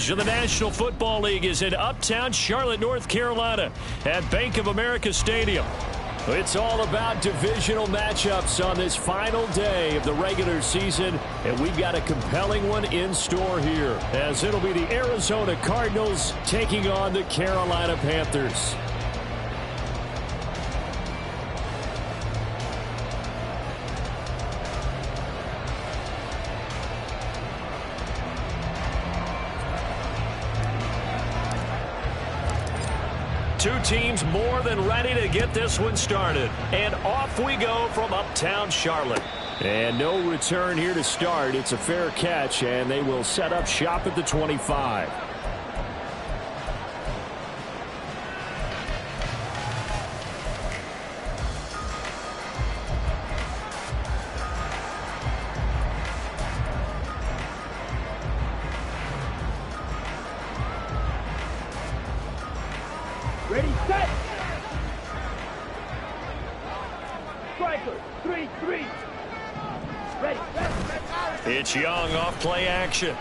scrimmage of the National Football League is in uptown Charlotte, North Carolina at Bank of America Stadium. It's all about divisional matchups on this final day of the regular season, and we've got a compelling one in store here, as it'll be the Arizona Cardinals taking on the Carolina Panthers. Two teams more than ready to get this one started. And off we go from uptown Charlotte. And no return here to start. It's a fair catch, and they will set up shop at the 25. Ready, set! Striker, 3-3. Ready, set. It's Young off play action.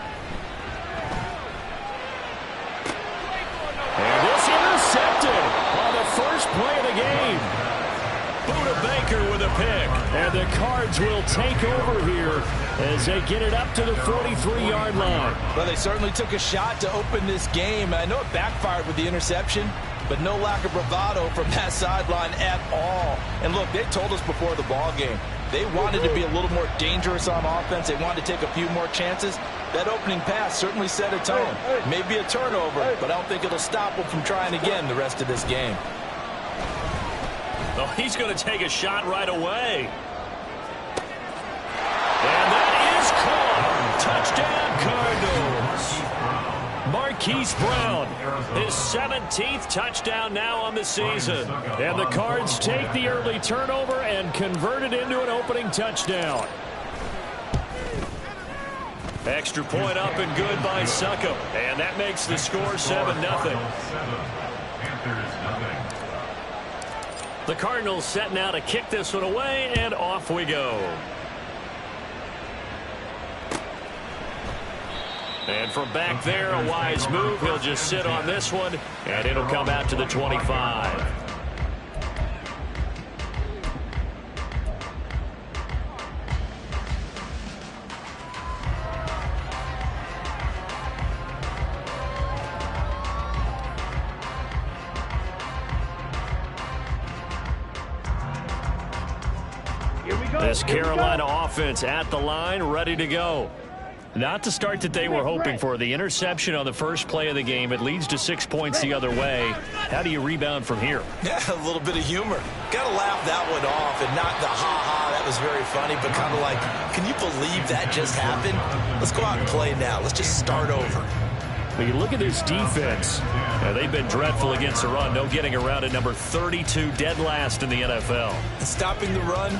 And this intercepted on the first play of the game. Buda Baker with a pick. And the Cards will take over here as they get it up to the 43-yard line. Well, they certainly took a shot to open this game. I know it backfired with the interception, but no lack of bravado from that sideline at all. And look, they told us before the ball game, they wanted to be a little more dangerous on offense. They wanted to take a few more chances. That opening pass certainly set a tone. Maybe a turnover, but I don't think it'll stop them from trying again the rest of this game. Oh, he's going to take a shot right away. And that is caught. Touchdown, Cardinals. Marquise Brown, his 17th touchdown now on the season. And the Cards take the early turnover and convert it into an opening touchdown. Extra point up and good by Succop. And that makes the score 7-0. The Cardinals set now to kick this one away, and off we go. And from back there, a wise move. He'll just sit on this one, and it'll come out to the 25. This Carolina offense at the line, ready to go. Not the start that they were hoping for. The interception on the first play of the game. It leads to 6 points the other way. How do you rebound from here? Yeah, a little bit of humor. Got to laugh that one off and not the ha-ha. That was very funny, but kind of like, can you believe that just happened? Let's go out and play now. Let's just start over. When you look at this defense, they've been dreadful against the run. No getting around at number 32, dead last in the NFL. And stopping the run,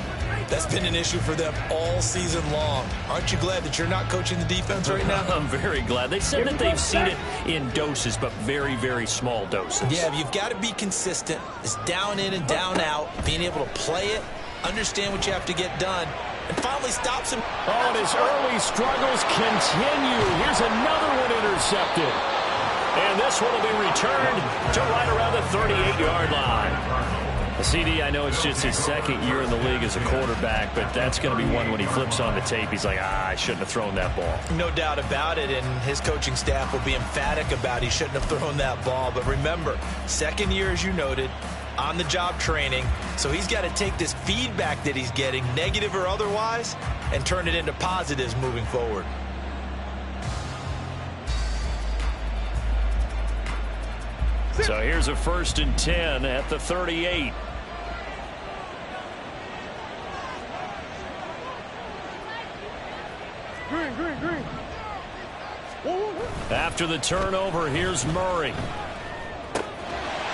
that's been an issue for them all season long. Aren't you glad that you're not coaching the defense right now? I'm very glad. They said that they've seen it in doses, but very, very small doses. Yeah, you've got to be consistent. It's down in and down out, being able to play it, understand what you have to get done, and finally stops him. Oh, and his early struggles continue. Here's another one intercepted. And this one will be returned to right around the 38-yard line. CD, I know it's just his second year in the league as a quarterback, but that's going to be one when he flips on the tape. He's like, I shouldn't have thrown that ball. No doubt about it, and his coaching staff will be emphatic about he shouldn't have thrown that ball. But remember, second year, as you noted, on-the-job training, so he's got to take this feedback that he's getting, negative or otherwise, and turn it into positives moving forward. So here's a 1st and 10 at the 38. Green. After the turnover, here's Murray.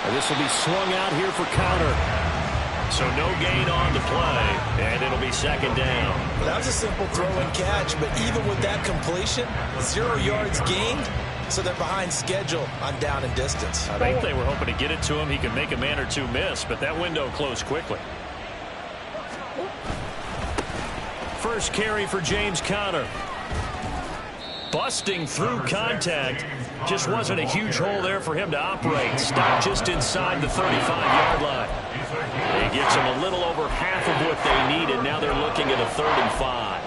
And this will be swung out here for counter. So no gain on the play, and it'll be second down. Well, that was a simple throw and catch, but even with that completion, 0 yards gained, so they're behind schedule on down and distance. I think they were hoping to get it to him. He could make a man or two miss, but that window closed quickly. First carry for James Conner. Busting through contact, Just wasn't a huge hole there for him to operate. Stopped just inside the 35-yard line. It gets them a little over half of what they needed. Now they're looking at a 3rd and 5.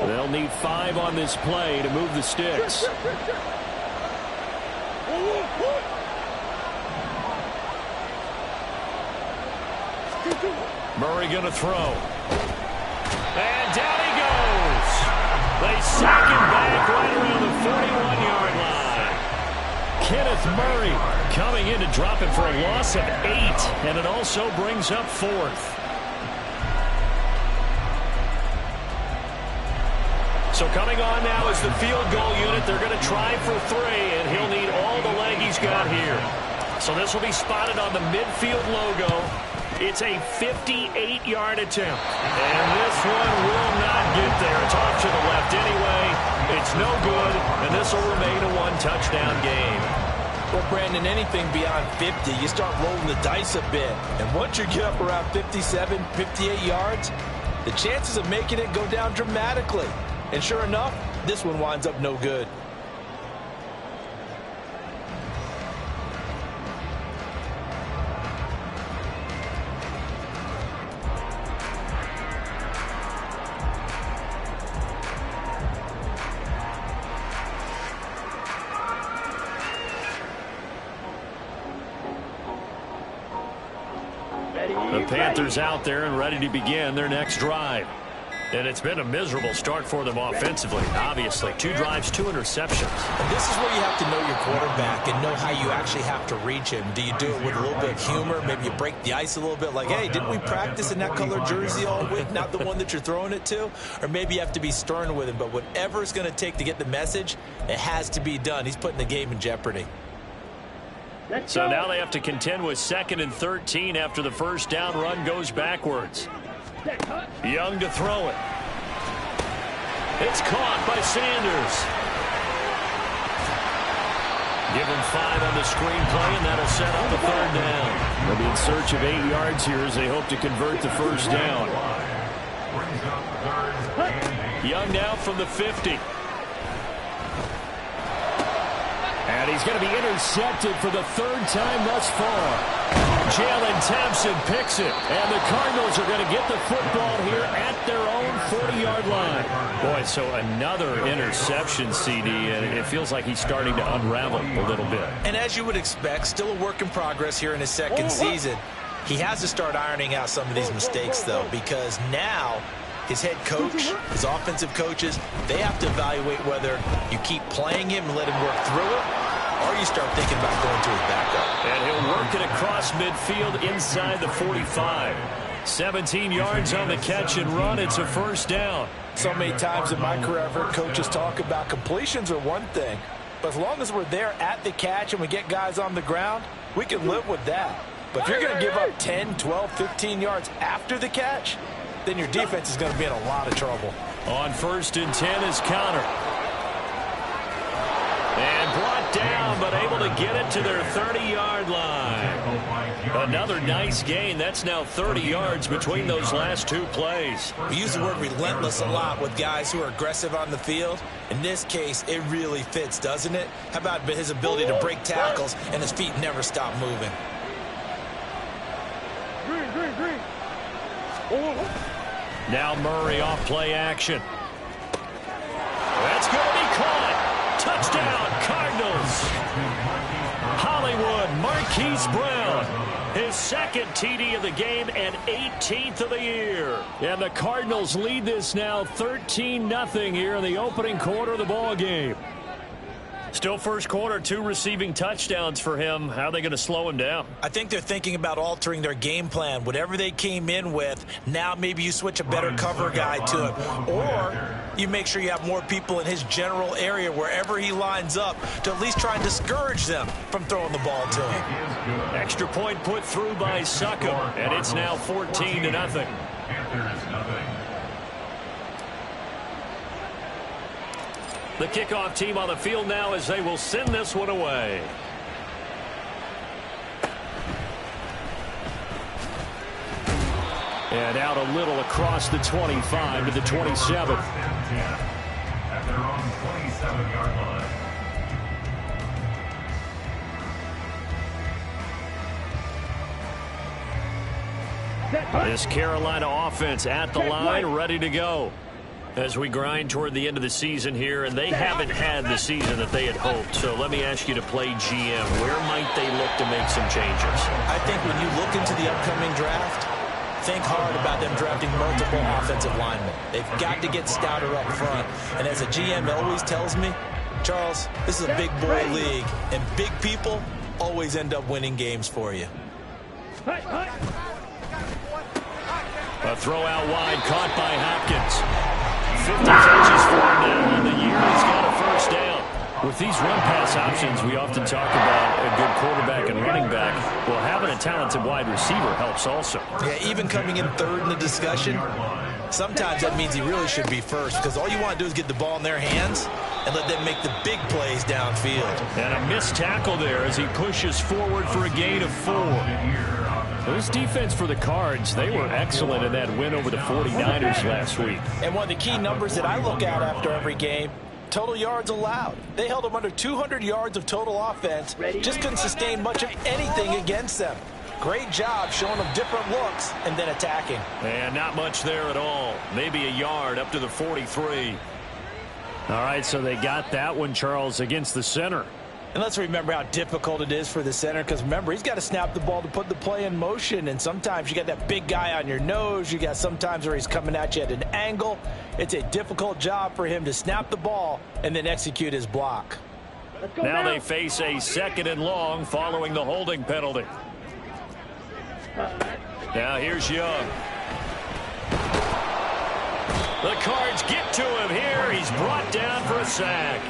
They'll need 5 on this play to move the sticks. Murray going to throw. And down he goes. They sack him back right around the 41-yard line. Kenneth Murray coming in to drop it for a loss of 8. And it also brings up 4th. So coming on now is the field goal unit. They're going to try for 3, and he'll need all the leg he's got here. So this will be spotted on the midfield logo. It's a 58-yard attempt. And this one will not get there. It's off to the left anyway. It's no good, and this will remain a 1-touchdown game. Well, Brandon, anything beyond 50, you start rolling the dice a bit. And once you get up around 57, 58 yards, the chances of making it go down dramatically. And sure enough, this one winds up no good. The Panthers out there and ready to begin their next drive. And it's been a miserable start for them offensively, obviously. 2 drives, 2 interceptions. And this is where you have to know your quarterback and know how you actually have to reach him. Do you do it with a little bit of humor? Maybe you break the ice a little bit like, hey, didn't we practice in that color jersey all week, not the one that you're throwing it to? Or maybe you have to be stern with him. But whatever it's going to take to get the message, it has to be done. He's putting the game in jeopardy. So now they have to contend with 2nd and 13 after the first down run goes backwards. Young to throw it. It's caught by Sanders. Give him 5 on the screenplay, and that'll set up the 3rd down. They'll be in search of 8 yards here as they hope to convert the first down. Young now from the 50. And he's going to be intercepted for the 3rd time thus far. Jalen Thompson picks it, and the Cardinals are going to get the football here at their own 40-yard line. Boy, so another interception, CD, and it feels like he's starting to unravel a little bit. And as you would expect, still a work in progress here in his 2nd season. He has to start ironing out some of these mistakes, though, because now his head coach, his offensive coaches, they have to evaluate whether you keep playing him and let him work through it, or you start thinking about going to his backup. And he'll work it across midfield inside the 45. 17 yards on the catch and run. It's a first down. So many times in my career, I've heard coaches talk about completions are one thing, but as long as we're there at the catch and we get guys on the ground, we can live with that. But if you're going to give up 10, 12, 15 yards after the catch, then your defense is going to be in a lot of trouble. On 1st and 10 is Connor. And brought down, but able to get it to their 30-yard line. Another nice gain. That's now 30 yards between those last 2 plays. We use the word relentless a lot with guys who are aggressive on the field. In this case, it really fits, doesn't it? How about his ability to break tackles and his feet never stop moving? Green. Now Murray off play action. That's going to be caught. Touchdown, Cardinals. Hollywood Marquise Brown. His 2nd TD of the game and 18th of the year. And the Cardinals lead this now 13-0 here in the opening quarter of the ball game. Still first quarter, 2 receiving touchdowns for him. How are they going to slow him down? I think they're thinking about altering their game plan. Whatever they came in with, now maybe you switch a better cover guy to him. Or you make sure you have more people in his general area wherever he lines up to at least try and discourage them from throwing the ball to him. Extra point put through by Succop, and it's now 14-0. The kickoff team on the field now as they will send this one away. And out a little across the 25 to the 27. At their own 27-yard line. This Carolina offense at the line, ready to go. As we grind toward the end of the season here, and they haven't had the season that they had hoped. So let me ask you to play GM. Where might they look to make some changes? I think when you look into the upcoming draft, think hard about them drafting multiple offensive linemen. They've got to get stouter up front. And as a GM always tells me, Charles, this is a big boy league, and big people always end up winning games for you. A throw out wide, caught by Hopkins. 50 catches for him now on the year. He's got a first down. With these run-pass options, we often talk about a good quarterback and running back. Well, having a talented wide receiver helps also. Yeah, even coming in third in the discussion, sometimes that means he really should be first, because all you want to do is get the ball in their hands and let them make the big plays downfield. And a missed tackle there as he pushes forward for a gain of 4. This defense for the Cards, they were excellent in that win over the 49ers last week. And one of the key numbers that I look at after every game, total yards allowed. They held them under 200 yards of total offense, just couldn't sustain much of anything against them. Great job showing them different looks and then attacking. And not much there at all. Maybe a yard up to the 43. All right, so they got that one, Charles, against the center. And let's remember how difficult it is for the center, because remember, he's got to snap the ball to put the play in motion, and sometimes you got that big guy on your nose. You got sometimes where he's coming at you at an angle. It's a difficult job for him to snap the ball and then execute his block. Now they face a 2nd and long following the holding penalty. Now here's Young. The Cards get to him here. He's brought down for a sack.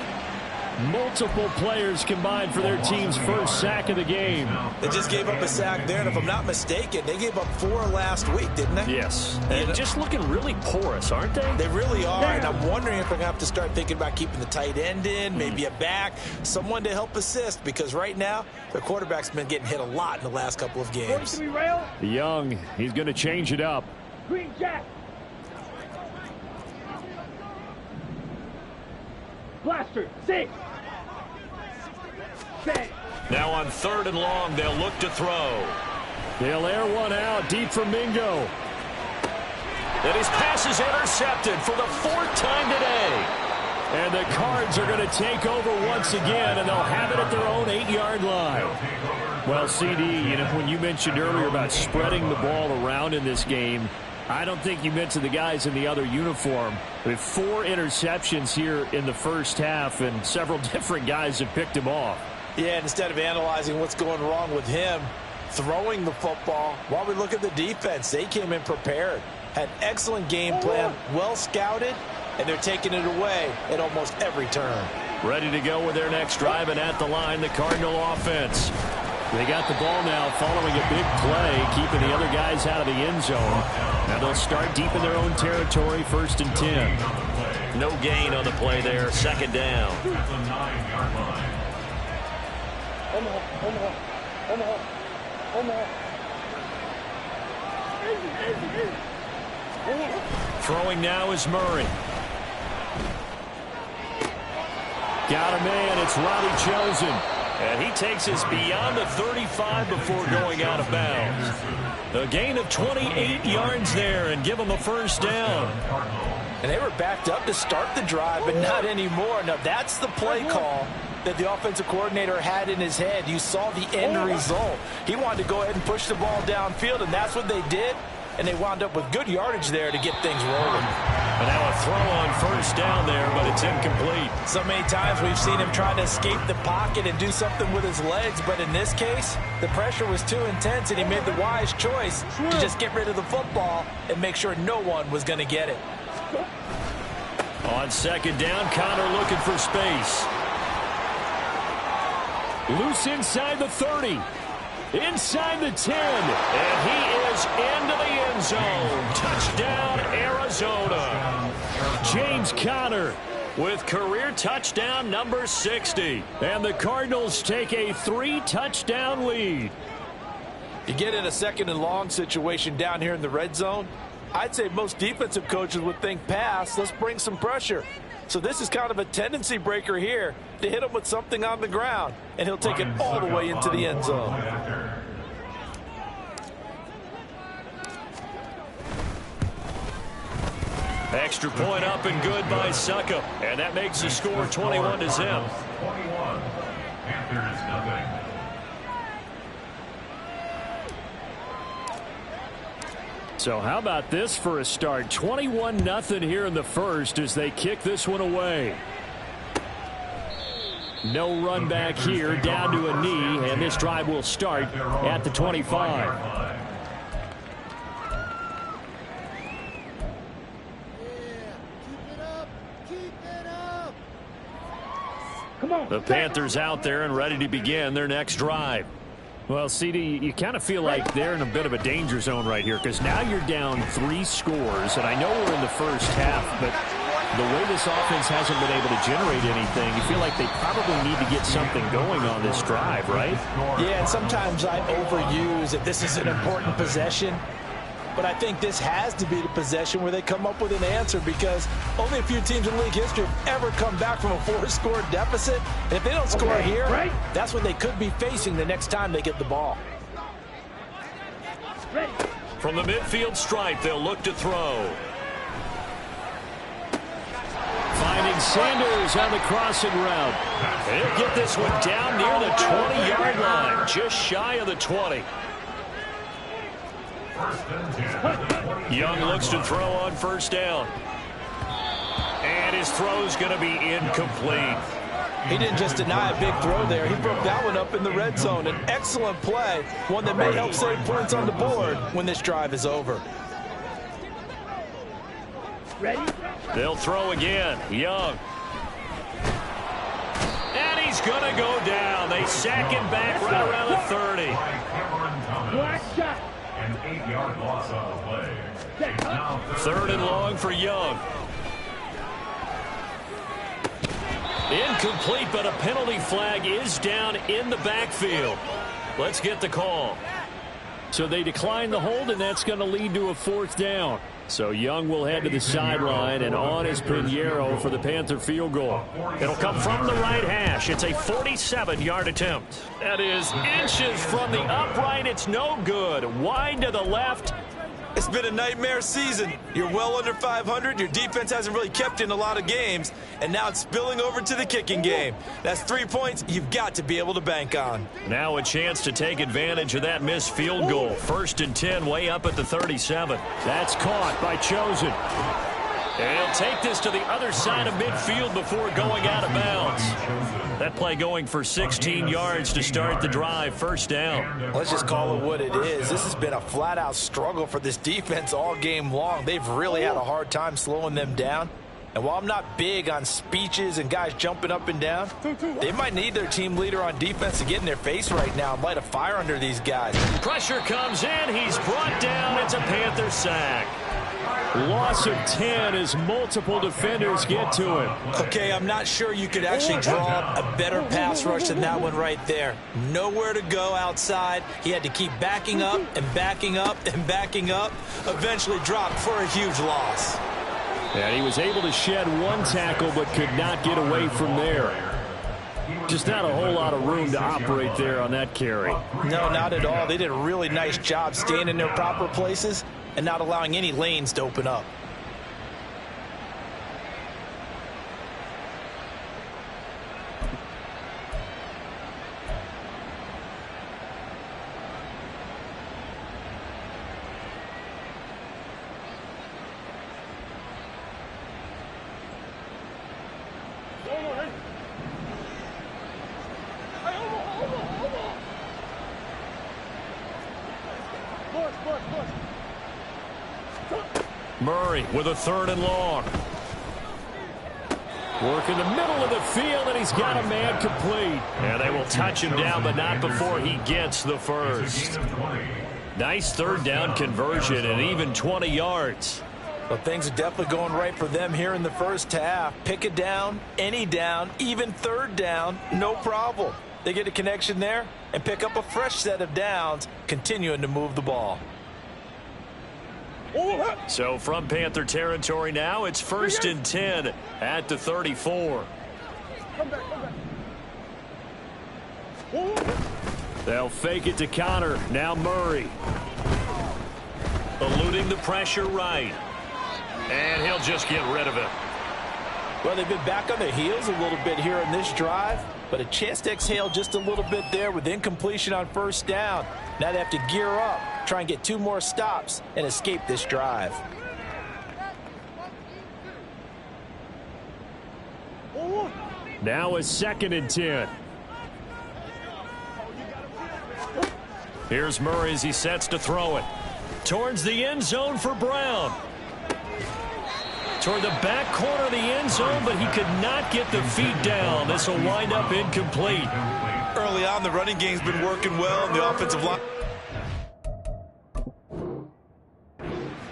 Multiple players combined for their team's first sack of the game. They just gave up a sack there, and if I'm not mistaken, they gave up 4 last week, didn't they? Yes. And just looking really porous, aren't they? They really are, and I'm wondering if we're going to have to start thinking about keeping the tight end in, maybe a back, someone to help assist, because right now, their quarterback's been getting hit a lot in the last couple of games. Young, he's going to change it up. Green Jack. Blaster, 6. Now on 3rd and long, they'll look to throw. They'll air one out deep for Mingo. And his pass is intercepted for the 4th time today. And the Cards are going to take over once again, and they'll have it at their own 8-yard line. Well, CD, you know, when you mentioned earlier about spreading the ball around in this game, I don't think you mentioned the guys in the other uniform. With 4 interceptions here in the first half, and several different guys have picked him off. Yeah, instead of analyzing what's going wrong with him, throwing the football, while we look at the defense, they came in prepared. Had excellent game plan, well scouted, and they're taking it away at almost every turn. Ready to go with their next drive, and at the line, the Cardinal offense. They got the ball now following a big play, keeping the other guys out of the end zone. Now they'll start deep in their own territory, 1st and 10. No gain on the play there, 2nd down. Throwing now is Murray. Got a man, it's Robbie Chosen. And he takes us beyond the 35 before going out of bounds. A gain of 28 yards there and give him a first down. And they were backed up to start the drive, but not anymore. Now that's the play call that the offensive coordinator had in his head. You saw the end result. He wanted to go ahead and push the ball downfield, and that's what they did. And they wound up with good yardage there to get things rolling. And now a throw on first down there, but it's incomplete. So many times we've seen him trying to escape the pocket and do something with his legs, but in this case, the pressure was too intense, and he made the wise choice to just get rid of the football and make sure no one was going to get it. On 2nd down, Connor looking for space. Loose inside the 30. Inside the 10. And he is into the end zone. Touchdown, Arizona. James Conner with career touchdown number 60. And the Cardinals take a 3-touchdown lead. You get in a 2nd and long situation down here in the red zone, I'd say most defensive coaches would think pass, let's bring some pressure. So this is kind of a tendency breaker here to hit him with something on the ground, and he'll take it all the way into the end zone. Extra point up and good by Suckup, and that makes the score 21-0. 21. Panthers nothing. So how about this for a start? 21-0 here in the first as they kick this one away. No run back here, down to a knee, and this drive will start at the 25. The Panthers out there and ready to begin their next drive. Well, CD, you kind of feel like they're in a bit of a danger zone right here because now you're down 3 scores, and I know we're in the first half, but the way this offense hasn't been able to generate anything, you feel like they probably need to get something going on this drive, right? Yeah, and sometimes I overuse that this is an important possession. But I think this has to be the possession where they come up with an answer because only a few teams in league history have ever come back from a 4-score deficit. And if they don't score here, that's what they could be facing the next time they get the ball. From the midfield stripe, they'll look to throw. Finding Sanders on the crossing route. He'll get this one down near the 20-yard line, just shy of the 20. Young looks to throw on first down. And his throw's going to be incomplete. He didn't just deny a big throw there. He broke that one up in the red zone. An excellent play, one that may help save points on the board when this drive is over. Ready? They'll throw again. Young. And he's going to go down. They sack him back right around the 30. Black shot. An 8-yard loss on the play. It's now 3rd and long for Young. Incomplete, but a penalty flag is down in the backfield. Let's get the call. So they decline the hold, and that's going to lead to a 4th down. So Young will head to the sideline, and on is Pinheiro for the Panther field goal. It'll come from the right hash. It's a 47-yard attempt. That is inches from the upright. It's no good. Wide to the left. It's been a nightmare season. You're well under 500. Your defense hasn't really kept in a lot of games, and now it's spilling over to the kicking game. That's 3 points you've got to be able to bank on. Now a chance to take advantage of that missed field goal. 1st and 10, way up at the 37. That's caught by Chosen. And he'll take this to the other side of midfield before going out of bounds. That play going for 16 yards to start the drive. 1st down. Let's just call it what it is. This has been a flat-out struggle for this defense all game long. They've really had a hard time slowing them down. And while I'm not big on speeches and guys jumping up and down, they might need their team leader on defense to get in their face right now and light a fire under these guys. Pressure comes in. He's brought down. It's a Panther sack. Loss of 10 as multiple defenders get to him. Okay, I'm not sure you could actually draw a better pass rush than that one right there. Nowhere to go outside. He had to keep backing up and backing up and backing up. Eventually dropped for a huge loss. And he was able to shed 1 tackle but could not get away from there. Just not a whole lot of room to operate there on that carry. No, not at all. They did a really nice job staying in their proper places and not allowing any lanes to open up. Murray with a 3rd and long. Work in the middle of the field, and he's got a man complete. And they will touch him down, but not before he gets the first. Nice 3rd down conversion and even 20 yards. Well, things are definitely going right for them here in the first half. Pick a down, any down, even third down, no problem. They get a connection there and pick up a fresh set of downs, continuing to move the ball. So from Panther territory now, it's 1st and 10 at the 34. They'll fake it to Connor. Now Murray. Eluding the pressure right. And he'll just get rid of it. Well, they've been back on their heels a little bit here in this drive, but a chance to exhale just a little bit there with incompletion on first down. Now they have to gear up, try and get 2 more stops, and escape this drive. Now a 2nd and 10. Here's Murray as he sets to throw it. Towards the end zone for Brown. Toward the back corner of the end zone, but he could not get the feet down. This will wind up incomplete. Early on, the running game's been working well, and the offensive line.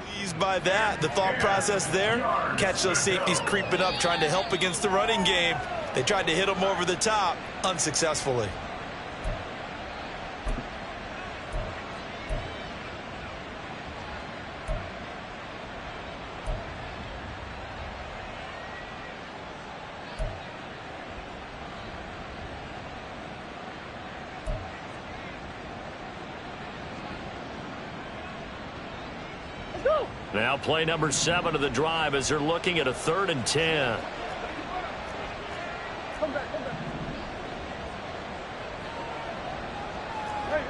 Pleased by that. The thought process there, catch those safeties creeping up, trying to help against the running game. They tried to hit them over the top, unsuccessfully. Now play number 7 of the drive as they're looking at a 3rd and 10. Come back.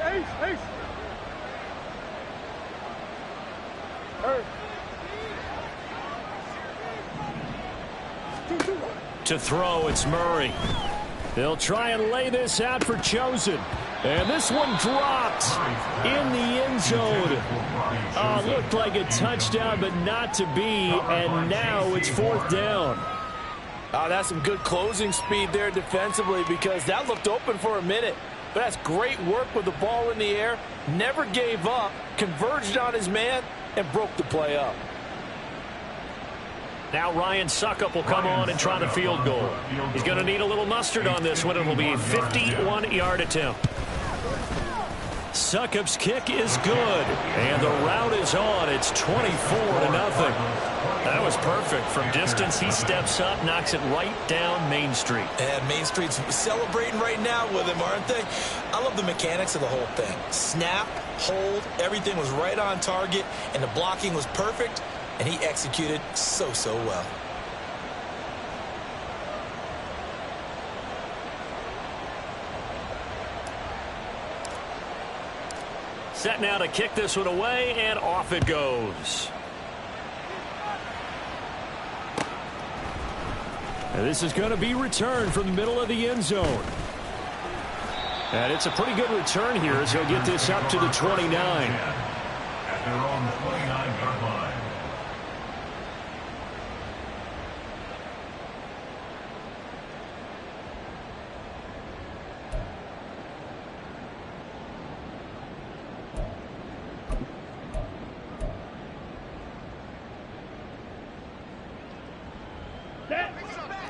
Hey, Ace. Hurry. To throw, it's Murray. They'll try and lay this out for Chosen. And this one dropped in the end zone. Looked like a touchdown, but not to be. And now it's 4th down. That's some good closing speed there defensively, because that looked open for a minute. But that's great work with the ball in the air. Never gave up, converged on his man, and broke the play up. Now Ryan Suckup will come on and try the field goal. He's going to need a little mustard on this one. It will be a 51-yard attempt. Suckup's kick is good, and the route is on. It's 24-0. That was perfect. From distance, he steps up, knocks it right down Main Street. And Main Street's celebrating right now with him, aren't they? I love the mechanics of the whole thing. Snap, hold, everything was right on target, and the blocking was perfect, and he executed so well. Set now to kick this one away, and off it goes. And this is going to be returned from the middle of the end zone. And it's a pretty good return here as he'll get this up to the 29. At their own 29-yard line.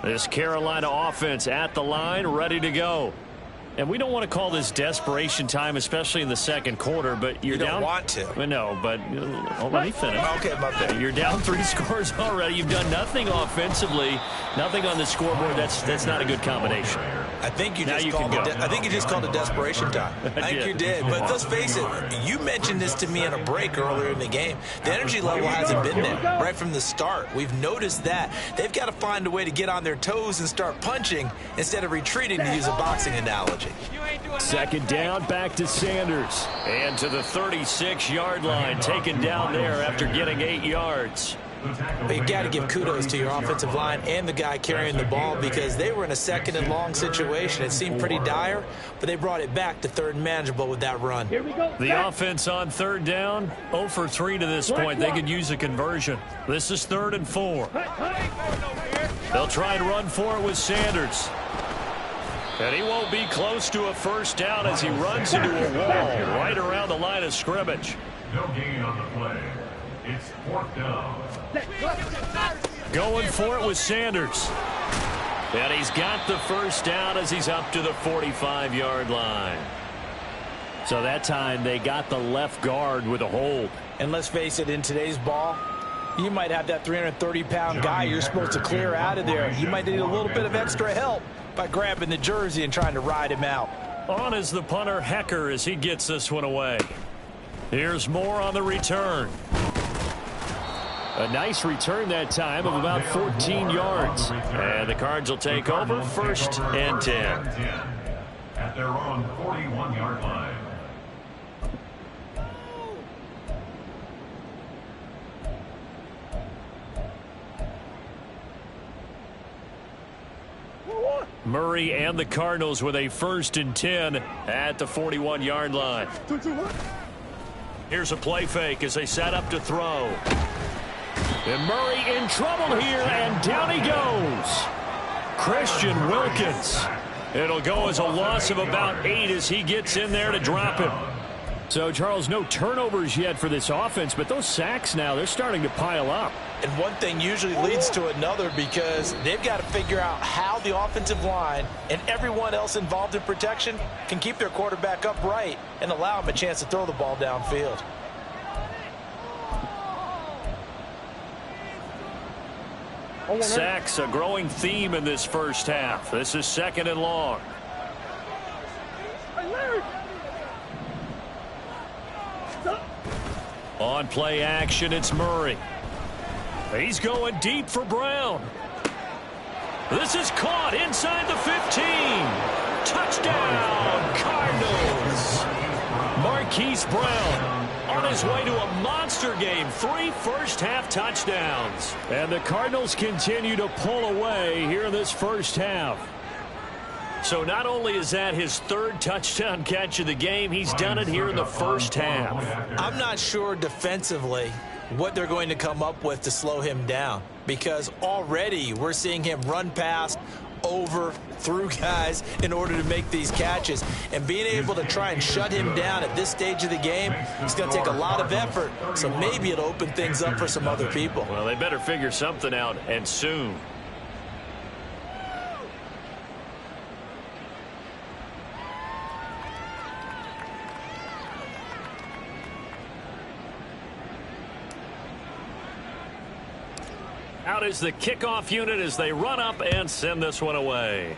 This Carolina offense at the line, ready to go. And we don't want to call this desperation time, especially in the second quarter, but you're you don't down. Want to. No, but let me finish. Okay, my bad. You're down 3 scores already. You've done nothing offensively, nothing on the scoreboard. That's not a good combination. I think you Now just you called can it. go. I think you just called it desperation time. I think you did. But let's face it. You mentioned this to me in a break earlier in the game. The energy level hasn't been there right from the start. We've noticed that they've got to find a way to get on their toes and start punching instead of retreating, to use a boxing analogy. Second down, back to Sanders. And to the 36-yard line, taken down there after getting 8 yards. But you've got to give kudos to your offensive line and the guy carrying the ball, because they were in a 2nd and long situation. It seemed pretty dire, but they brought it back to 3rd and manageable with that run. Here we go. The offense on 3rd down, 0 for 3 to this point. They could use a conversion. This is 3rd and 4. They'll try and run for it with Sanders. And he won't be close to a first down as he runs into a wall right around the line of scrimmage. No gain on the play. It's 4th down. Going for it with Sanders. And he's got the first down as he's up to the 45-yard line. So that time they got the left guard with a hold. And let's face it, in today's ball, you might have that 330-pound guy you're supposed to clear out of there. You might need a little bit of extra help by grabbing the jersey and trying to ride him out. On is the punter, Hecker, as he gets this one away. Here's more on the return. A nice return that time of about 14 yards. And the Cards will take over 1st and 10. At their own 41-yard line. Murray and the Cardinals with a 1st and 10 at the 41-yard line. Here's a play fake as they set up to throw. And Murray in trouble here, and down he goes. Christian Wilkins. It'll go as a loss of about 8 as he gets in there to drop him. So, Charles, no turnovers yet for this offense, but those sacks now, they're starting to pile up. And one thing usually leads to another because they've got to figure out how the offensive line and everyone else involved in protection can keep their quarterback upright and allow him a chance to throw the ball downfield. Sacks, a growing theme in this first half. This is 2nd and long. On play action, it's Murray. He's going deep for Brown. This is caught inside the 15. Touchdown, Cardinals. Marquise Brown on his way to a monster game. 3 first-half touchdowns. And the Cardinals continue to pull away here in this first half. So not only is that his 3rd touchdown catch of the game, he's done it here in the first half. I'm not sure defensively what they're going to come up with to slow him down, because already we're seeing him run past, over, through guys in order to make these catches. And being able to try and shut him down at this stage of the game, it's going to take a lot of effort. So maybe it'll open things up for some other people. Well, they better figure something out, and soon. Out is the kickoff unit as they run up and send this one away.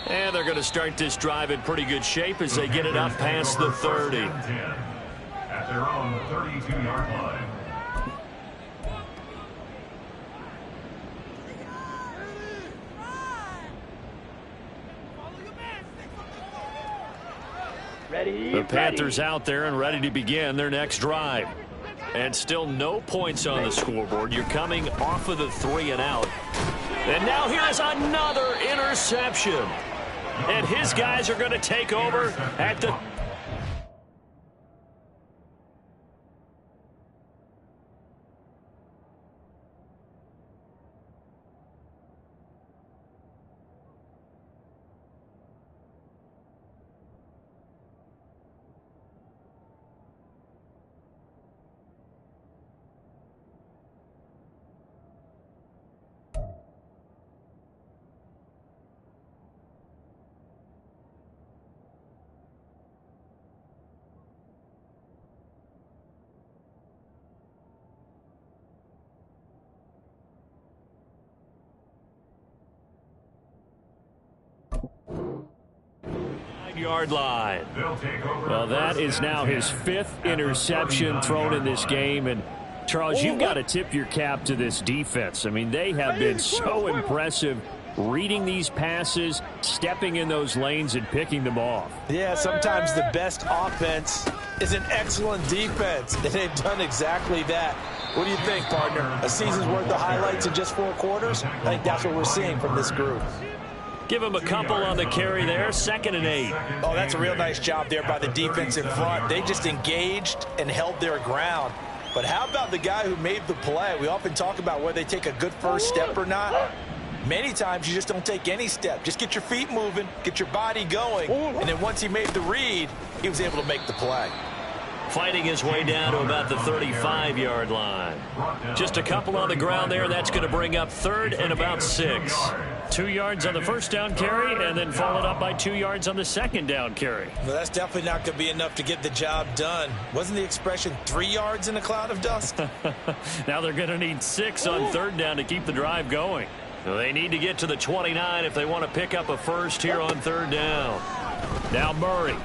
And they're going to start this drive in pretty good shape as they get it up past the 30. At their own 32-yard line. The Panthers out there and ready to begin their next drive. And still no points on the scoreboard. You're coming off of the 3 and out. And now here's another interception. And his guys are going to take over at the... yard line. Well, that is now his 5th interception thrown in this game. And Charles, you've got to tip your cap to this defense. I mean, they have been so impressive reading these passes, stepping in those lanes and picking them off. Yeah, sometimes the best offense is an excellent defense, and they've done exactly that. What do you think, partner? A season's worth of highlights in just 4 quarters? I think that's what we're seeing from this group. Give him a couple on the carry there, 2nd and 8. Oh, that's a real nice job there by the defense in front. They just engaged and held their ground. But how about the guy who made the play? We often talk about whether they take a good first step or not. Many times you just don't take any step. Just get your feet moving, get your body going, and then once he made the read, he was able to make the play. Fighting his way down to about the 35-yard line. Just a couple on the ground there. That's going to bring up third and about 6. 2 yards on the first down carry, and then followed up by 2 yards on the second down carry. Well, that's definitely not going to be enough to get the job done. Wasn't the expression 3 yards in a cloud of dust? Now they're going to need 6 on third down to keep the drive going. They need to get to the 29 if they want to pick up a first here on third down. Now Murray.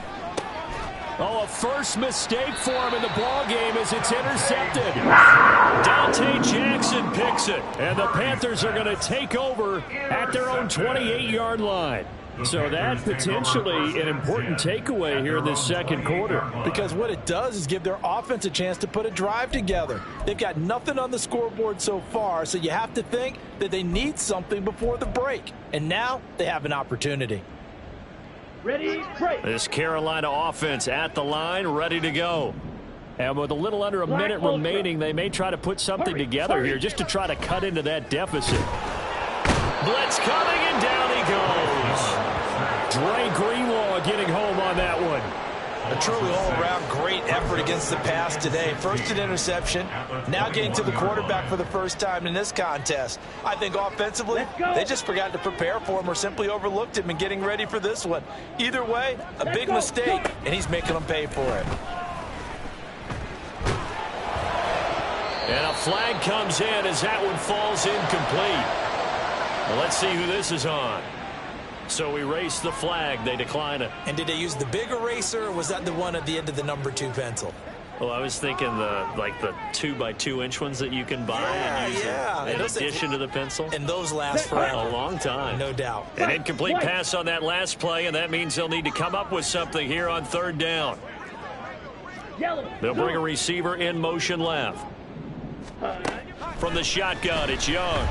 Oh, a first mistake for him in the ball game as it's intercepted. Dante Jackson picks it, and the Panthers are going to take over at their own 28-yard line. So that potentially an important takeaway here in this second quarter. Because what it does is give their offense a chance to put a drive together. They've got nothing on the scoreboard so far, so you have to think that they need something before the break. And now they have an opportunity. Ready, break. This Carolina offense at the line, ready to go. And with a little under a minute remaining, they may try to put something together here just to try to cut into that deficit. Blitz coming, and down he goes. Dre Greenlaw getting home on that one. A truly all-around great effort against the pass today. First an interception, now getting to the quarterback for the first time in this contest. I think offensively, they just forgot to prepare for him or simply overlooked him in getting ready for this one. Either way, a big mistake, and he's making them pay for it. And a flag comes in as that one falls incomplete. Well, let's see who this is on. So erase the flag. They decline it. And did they use the big eraser, or was that the one at the end of the number 2 pencil? Well, I was thinking the 2x2-inch ones that you can buy and use in addition to the pencil. And those last for a long time. No doubt. An incomplete pass on that last play, and that means they'll need to come up with something here on third down. They'll bring a receiver in motion left. From the shotgun, it's Young.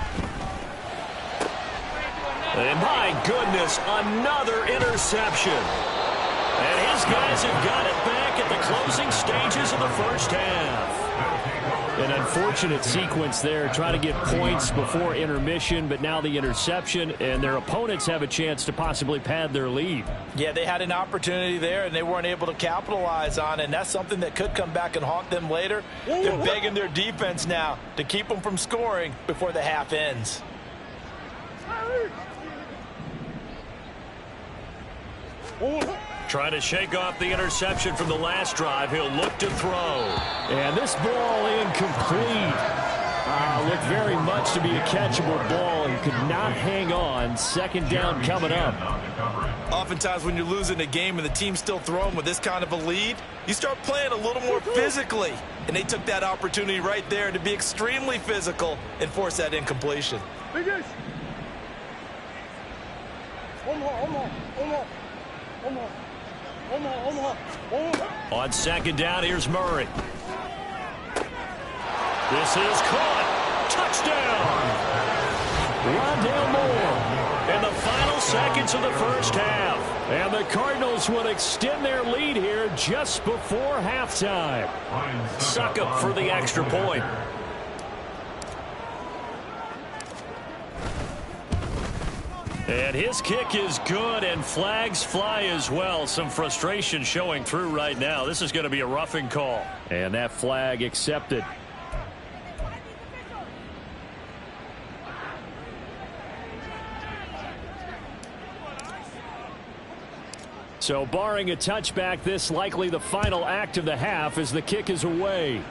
And my goodness, another interception. And his guys have got it back at the closing stages of the first half. An unfortunate sequence there, trying to get points before intermission, but now the interception, and their opponents have a chance to possibly pad their lead. Yeah, they had an opportunity there, and they weren't able to capitalize on it, and that's something that could come back and haunt them later. They're begging their defense now to keep them from scoring before the half ends. Trying to shake off the interception from the last drive. He'll look to throw. And this ball incomplete. Looked very much to be a catchable ball and could not hang on. Second down coming up. Oftentimes when you're losing a game and the team's still throwing with this kind of a lead, you start playing a little more physically. And they took that opportunity right there to be extremely physical and force that incompletion. On second down, here's Murray. This is caught. Touchdown. Rondale Moore in the final seconds of the first half. And the Cardinals will extend their lead here just before halftime. Succop for the extra point. And his kick is good, and flags fly as well. Some frustration showing through right now. This is going to be a roughing call. And that flag accepted. So barring a touchback, this likely the final act of the half as the kick is away.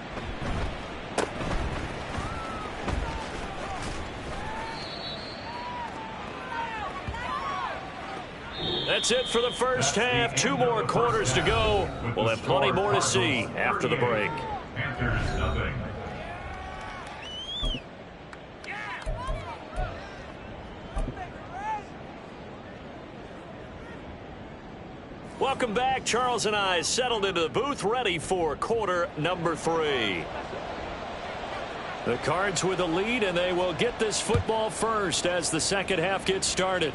That's it for the first half. 2 more quarters to go. We'll have plenty more to see after the break. Panthers nothing. Welcome back. Charles and I settled into the booth, ready for quarter number 3. The Cards with the lead, and they will get this football first as the second half gets started.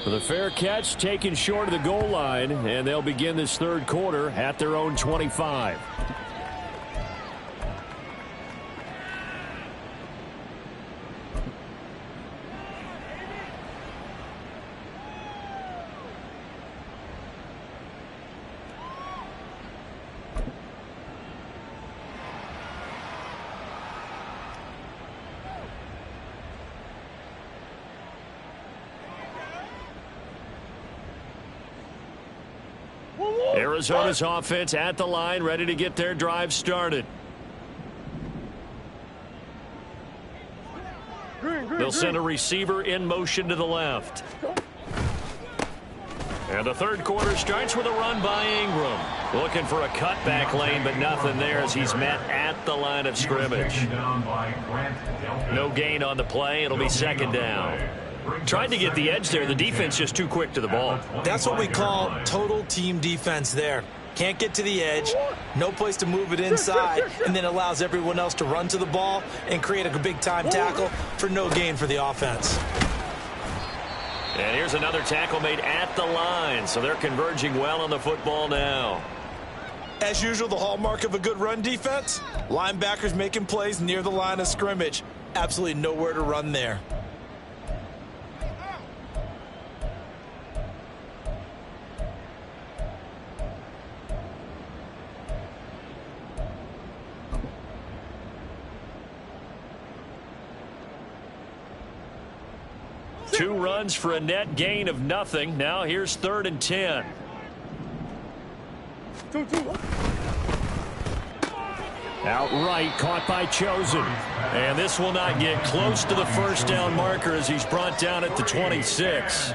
The fair catch taken short of the goal line, and they'll begin this third quarter at their own 25. Arizona's offense at the line, ready to get their drive started. They'll send a receiver in motion to the left. And the third quarter starts with a run by Ingram. Looking for a cutback lane, but nothing there as he's met at the line of scrimmage. No gain on the play. It'll be second down. Tried to get the edge there. The defense just too quick to the ball. That's what we call total team defense there. Can't get to the edge, no place to move it inside, and then allows everyone else to run to the ball and create a big-time tackle for no gain for the offense. And here's another tackle made at the line, so they're converging well on the football now. As usual, the hallmark of a good run defense, linebackers making plays near the line of scrimmage. Absolutely nowhere to run there. Two runs for a net gain of nothing. Now here's 3rd and 10. Outright caught by Chosen. And this will not get close to the first down marker as he's brought down at the 26.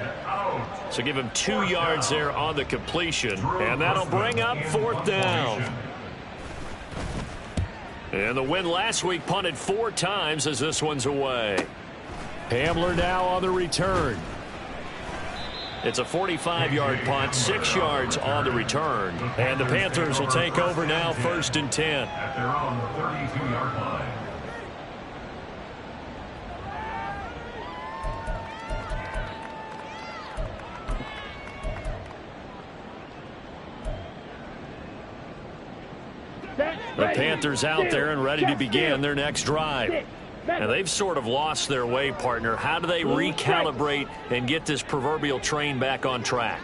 So give him 2 yards there on the completion. And that'll bring up 4th down. And the win last week punted 4 times as this one's away. Hamler now on the return. It's a 45-yard punt, 6 yards on the return. And the Panthers will take over now, 1st and 10. At their own 32-yard line. The Panthers out there and ready to begin their next drive. And they've sort of lost their way, partner. How do they recalibrate and get this proverbial train back on track?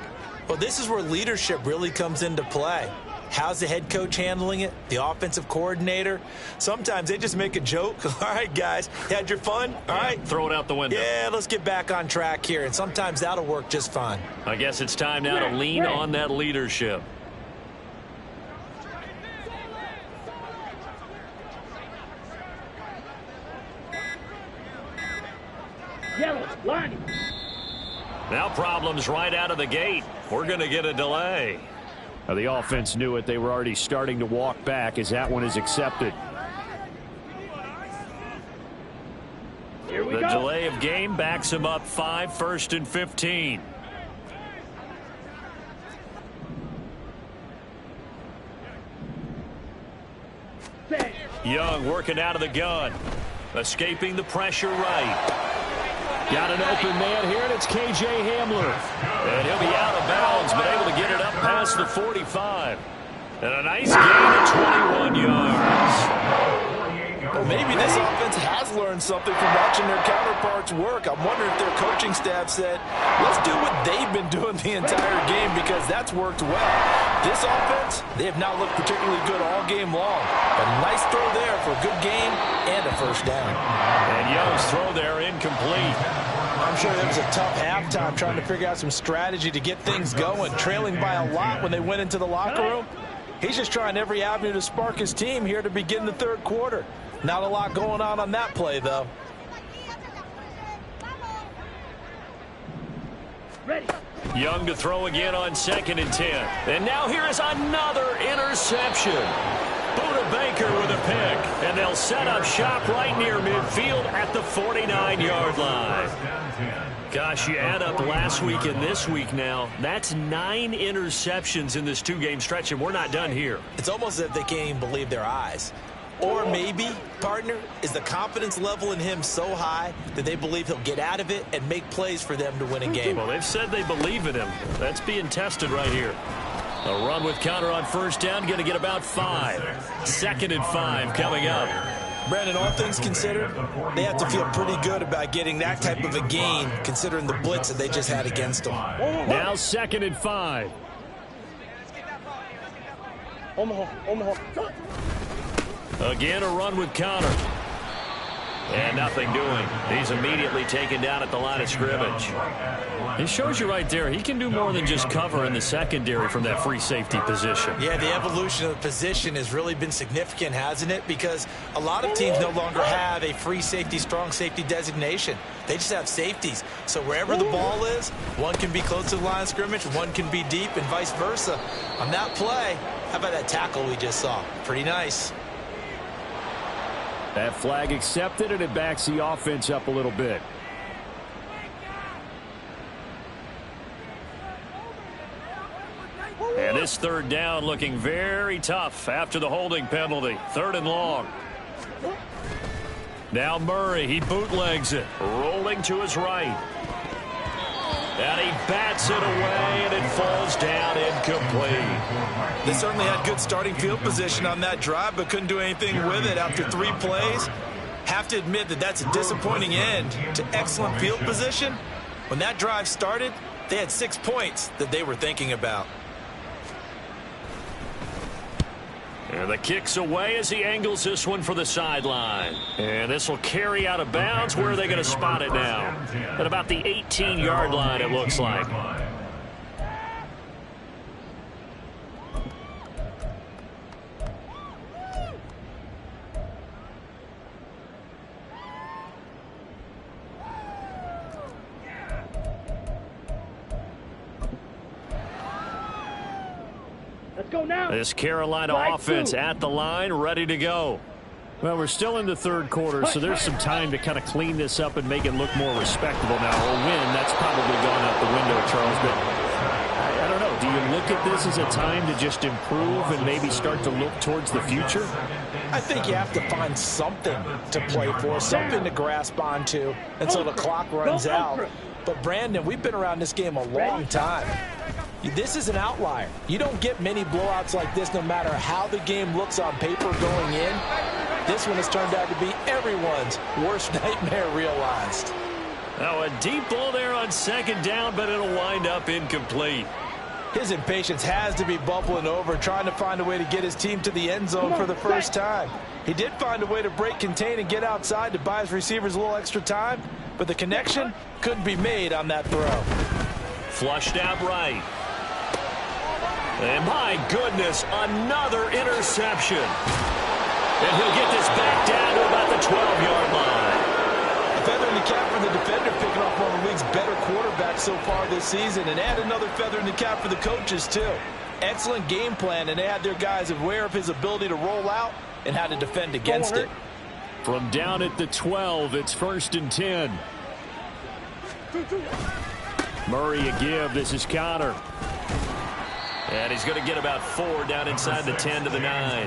Well, this is where leadership really comes into play. How's the head coach handling it? The offensive coordinator? Sometimes they just make a joke. All right, guys, had your fun? All right. Throw it out the window. Yeah, let's get back on track here. And sometimes that'll work just fine. I guess it's time now to lean on that leadership. Yellow, line. Now problems right out of the gate. We're going to get a delay. Now the offense knew it. They were already starting to walk back as that one is accepted. Here we The go. delay of game backs him up 5, 1st and 15. Young working out of the gun. Escaping the pressure right. Got an open man here, and it's K.J. Hamler. And he'll be out of bounds, but able to get it up past the 45. And a nice gain of 21 yards. Well, maybe this offense has learned something from watching their counterparts work. I'm wondering if their coaching staff said, let's do what they've been doing the entire game because that's worked well. This offense, they have not looked particularly good all game long. A nice throw there for a good gain and a 1st down. And Young's throw there incomplete. I'm sure it was a tough halftime trying to figure out some strategy to get things going. Trailing by a lot when they went into the locker room. He's just trying every avenue to spark his team here to begin the 3rd quarter. Not a lot going on that play, though. Ready. Young to throw again on 2nd and 10. And now here is another interception. Buda Baker with a pick. And they'll set up shop right near midfield at the 49-yard line. Gosh, you add up last week and this week now. That's 9 interceptions in this 2-game stretch, and we're not done here. It's almost as if they can't even believe their eyes. Or maybe, partner, is the confidence level in him so high that they believe he'll get out of it and make plays for them to win a game. Well, they've said they believe in him. That's being tested right here. A run with counter on 1st down, going to get about 5. 2nd and 5 coming up. Brandon, all things considered, they have to feel pretty good about getting that type of a gain considering the blitz that they just had against them. Now 2nd and 5. Omaha. Again, a run with counter. And nothing doing. He's immediately taken down at the line of scrimmage. It shows you right there, he can do more than just cover in the secondary from that free safety position. Yeah, the evolution of the position has really been significant, hasn't it? Because a lot of teams no longer have a free safety, strong safety designation. They just have safeties. So wherever the ball is, one can be close to the line of scrimmage, one can be deep, and vice versa. On that play, how about that tackle we just saw? Pretty nice. That flag accepted, and it backs the offense up a little bit. And this third down looking very tough after the holding penalty. 3rd and long. Now Murray, he bootlegs it, rolling to his right. And he bats it away, and it falls down incomplete. They certainly had good starting field position on that drive, but couldn't do anything with it after 3 plays. Have to admit that that's a disappointing end to excellent field position. When that drive started, they had 6 points that they were thinking about. And the kick's away as he angles this one for the sideline. And this will carry out of bounds. Where are they going to spot it now? At about the 18-yard line, it looks like. Let's go now. This Carolina offense at the line, ready to go. Well, we're still in the 3rd quarter, so there's some time to kind of clean this up and make it look more respectable now. A win, that's probably gone out the window, Charles. But I don't know. Do you look at this as a time to just improve and maybe start to look towards the future? I think you have to find something to play for, something to grasp onto until the clock runs out. But, Brandon, we've been around this game a long time. This is an outlier. You don't get many blowouts like this no matter how the game looks on paper going in. This one has turned out to be everyone's worst nightmare realized. Now a deep ball there on 2nd down, but it'll wind up incomplete. His impatience has to be bubbling over, trying to find a way to get his team to the end zone for the first time. He did find a way to break contain and get outside to buy his receivers a little extra time, but the connection couldn't be made on that throw. Flushed out right. And my goodness, another interception. And he'll get this back down to about the 12-yard line. A feather in the cap for the defender, picking off one of the league's better quarterbacks so far this season, and add another feather in the cap for the coaches, too. Excellent game plan, and they had their guys aware of his ability to roll out and how to defend against it. From down at the 12, it's 1st and 10. Murray a give. This is Connor. And he's going to get about 4 down inside the 10 to the 9.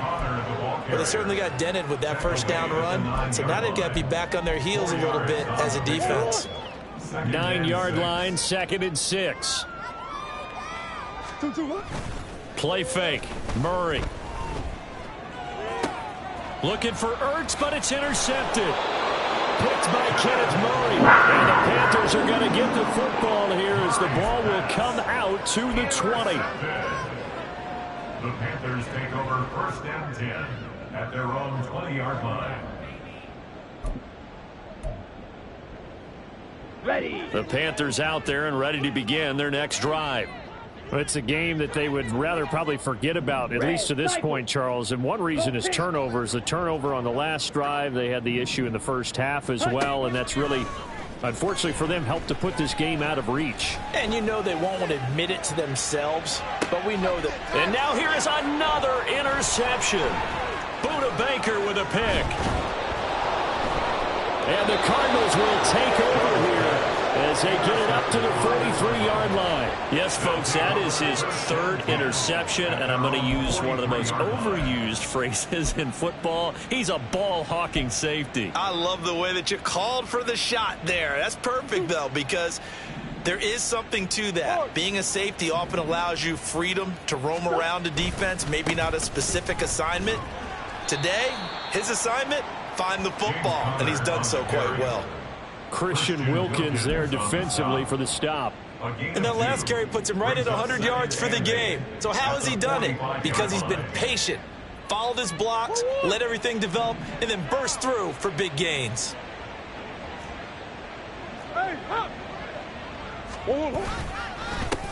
Well, they certainly got dented with that first down run, so now they've got to be back on their heels a little bit as a defense. 9-yard line, 2nd and 6. Play fake. Murray. Looking for Ertz, but it's intercepted. Picked by Kenneth Murray. And the Panthers are going to get the football here as the ball will come out to the 20. The Panthers take over 1st and 10 at their own 20-yard line. Ready. The Panthers out there and ready to begin their next drive. It's a game that they would rather probably forget about, at least to this point, Charles. And one reason is turnovers. The turnover on the last drive, they had the issue in the first half as well, and that's really, unfortunately for them, helped to put this game out of reach. And you know they won't want to admit it to themselves, but we know that. And now here is another interception. Buda Baker with a pick. And the Cardinals will take over here as they get it up to the 43-yard line. Yes, folks, that is his 3rd interception, and I'm going to use one of the most overused phrases in football. He's a ball-hawking safety. I love the way that you called for the shot there. That's perfect, though, because there is something to that. Being a safety often allows you freedom to roam around a defense, maybe not a specific assignment. Today, his assignment, find the football, and he's done so quite well. Christian Wilkins there defensively for the stop. And that last carry puts him right at 100 yards for the game. So how has he done it? Because he's been patient, followed his blocks, let everything develop, and then burst through for big gains.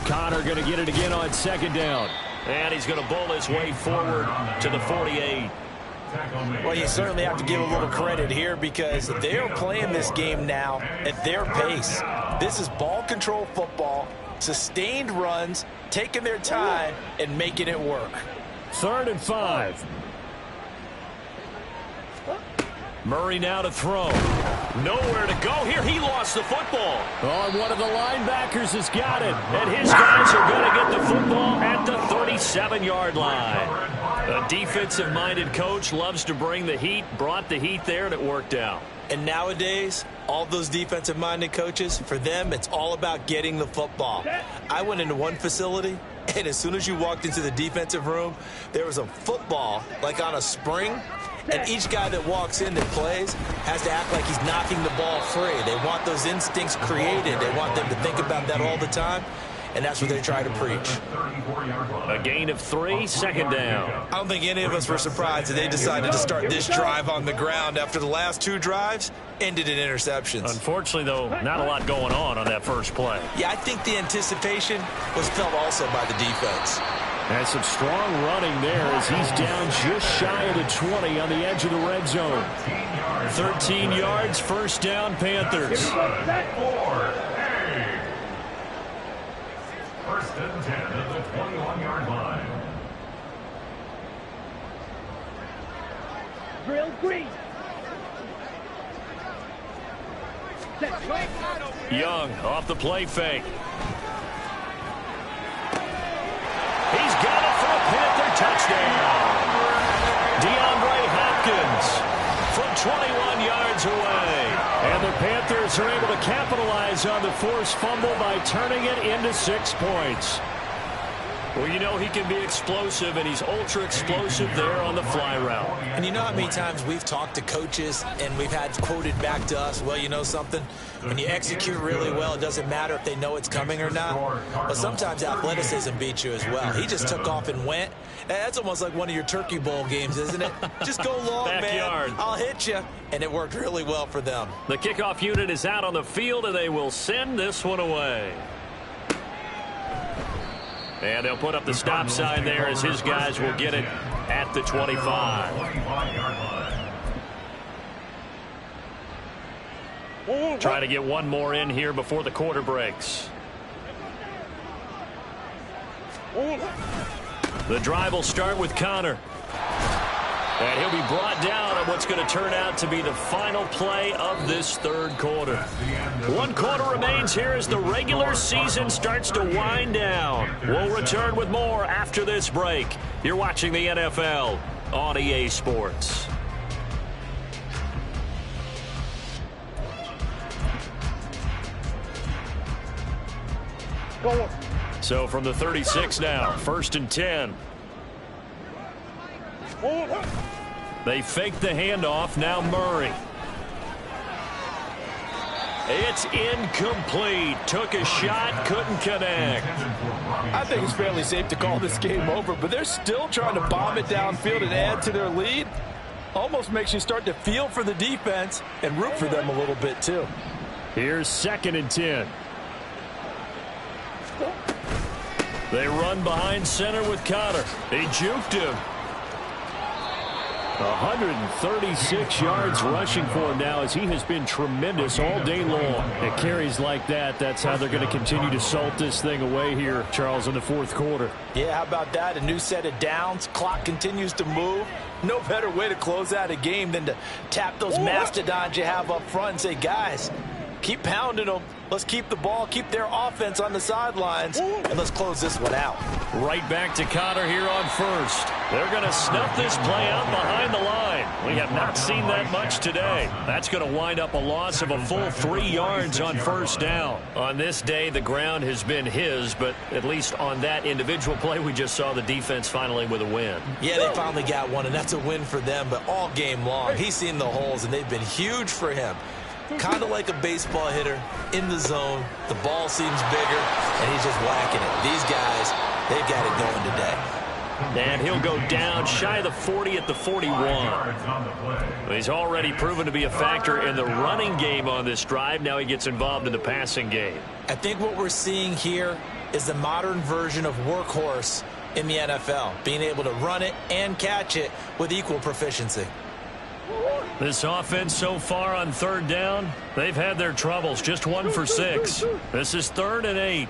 Connor going to get it again on second down. And he's going to bowl his way forward to the 48. Well, you certainly have to give a little credit here because they're playing this game now at their pace. This is ball control football, sustained runs, taking their time, and making it work. 3rd and 5. Murray now to throw. Nowhere to go here. He lost the football. Oh, and one of the linebackers has got it. And his guys are going to get the football at the 37-yard line. A defensive-minded coach loves to bring the heat, brought the heat there, and it worked out. And nowadays, all those defensive-minded coaches, for them, it's all about getting the football. I went into one facility, and as soon as you walked into the defensive room, there was a football, like on a spring, and each guy that walks in that plays has to act like he's knocking the ball free. They want those instincts created. They want them to think about that all the time, and that's what they try to preach. A gain of 3, 2nd down. I don't think any of us were surprised that they decided to start this drive on the ground after the last 2 drives ended in interceptions. Unfortunately, though, not a lot going on that first play. Yeah, I think the anticipation was felt also by the defense. And some strong running there as he's down just shy of the 20 on the edge of the red zone. 13 yards, 1st down, Panthers. 1st and 10 at the 21-yard line. Drill green. Young off the play fake. He's got it for a Panther touchdown. DeAndre Hopkins from 21 yards away. And the Panthers are able to capitalize on the forced fumble by turning it into 6 points. Well, you know he can be explosive, and he's ultra-explosive there on the fly route. And you know how many times we've talked to coaches and we've had quoted back to us, well, you know something? When you execute really well, it doesn't matter if they know it's coming or not. But sometimes athleticism beats you as well. He just took off and went. That's almost like one of your Turkey Bowl games, isn't it? Just go long, Backyard. man. I'll hit you. And it worked really well for them. The kickoff unit is out on the field, and they will send this one away. And they'll put up the stop sign there as his guys will get it at the 25. Try to get one more in here before the quarter breaks. The drive will start with Connor. And he'll be brought down on what's going to turn out to be the final play of this 3rd quarter. 1 quarter remains here as the regular season starts to wind down. We'll return with more after this break. You're watching the NFL on EA Sports. So from the 36 now, 1st and 10. They fake the handoff. Now Murray. It's incomplete. Took a shot, couldn't connect. I think it's fairly safe to call this game over, but they're still trying to bomb it downfield and add to their lead. Almost makes you start to feel for the defense and root for them a little bit too. Here's 2nd and 10. They run behind center with Connor. He juked him. 136 yards rushing for him now as he has been tremendous all day long. At carries like that, that's how they're going to continue to salt this thing away here, Charles, in the 4th quarter. Yeah, how about that? A new set of downs. Clock continues to move. No better way to close out a game than to tap those mastodons you have up front and say, guys, keep pounding them. Let's keep the ball, keep their offense on the sidelines, and let's close this one out. Right back to Connor here on 1st. They're going to snuff this play out behind the line. We have not seen that much today. That's going to wind up a loss of a full 3 yards on 1st down. On this day, the ground has been his, but at least on that individual play, we just saw the defense finally with a win. Yeah, they finally got one, and that's a win for them, but all game long, he's seen the holes, and they've been huge for him. Kind of like a baseball hitter in the zone. The ball seems bigger, and he's just whacking it. They've got it going today. And he'll go down shy of the 40 at the 41. He's already proven to be a factor in the running game on this drive. Now he gets involved in the passing game. I think what we're seeing here is the modern version of workhorse in the NFL, being able to run it and catch it with equal proficiency. This offense so far on third down, they've had their troubles. Just 1 for 6. This is 3rd and 8.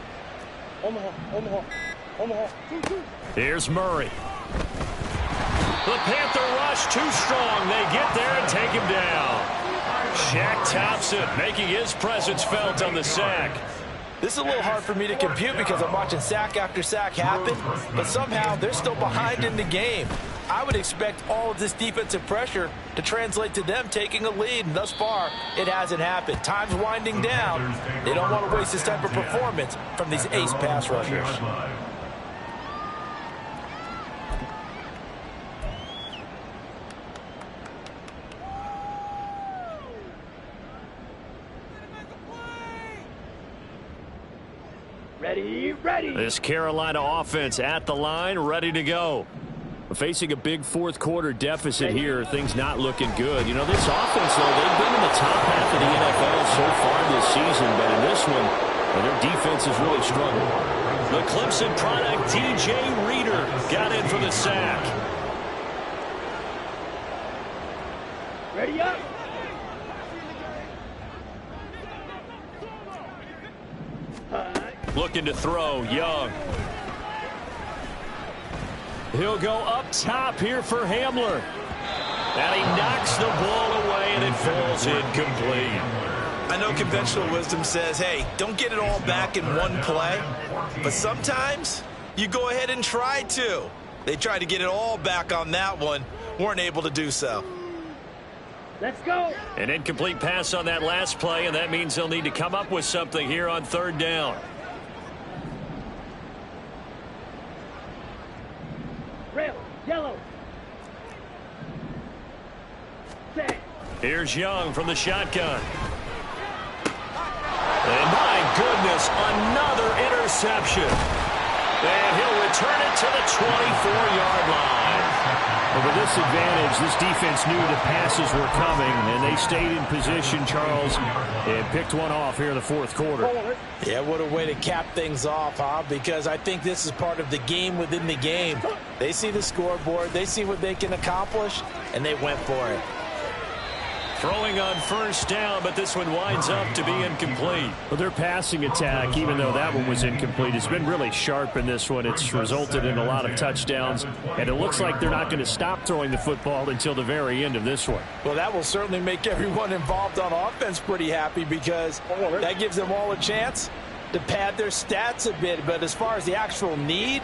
Here's Murray. The Panther rush too strong. They get there and take him down. Shaq Thompson making his presence felt on the sack. This is a little hard for me to compute because I'm watching sack after sack happen, but somehow they're still behind in the game. I would expect all of this defensive pressure to translate to them taking a lead, and thus far, it hasn't happened. Time's winding down. They don't want to waste this type of performance from these ace pass rushers. Ready. This Carolina offense at the line, ready to go. Facing a big fourth quarter deficit here, things not looking good. You know, this offense, though, they've been in the top half of the NFL so far this season, but in this one, their defense is really struggling. The Clemson product, DJ Reader, got in for the sack. Ready up. Looking to throw, Young. He'll go up top here for Hamler. And he knocks the ball away, and it falls incomplete. I know conventional wisdom says, hey, don't get it all back in one play. But sometimes you go ahead and try to. They tried to get it all back on that one. Weren't able to do so. Let's go. An incomplete pass on that last play, and that means they'll need to come up with something here on third down. Red, yellow. Set. Here's Young from the shotgun. And my goodness, another interception. And he'll return it to the 24-yard line. Well, with this advantage, this defense knew the passes were coming, and they stayed in position, Charles, and picked one off here in the fourth quarter. Yeah, what a way to cap things off, huh? Because I think this is part of the game within the game. They see the scoreboard, they see what they can accomplish, and they went for it. Throwing on first down, but this one winds up to be incomplete. Well, their passing attack, even though that one was incomplete, has been really sharp in this one. It's resulted in a lot of touchdowns, and it looks like they're not going to stop throwing the football until the very end of this one. Well, that will certainly make everyone involved on offense pretty happy because that gives them all a chance to pad their stats a bit. But as far as the actual need,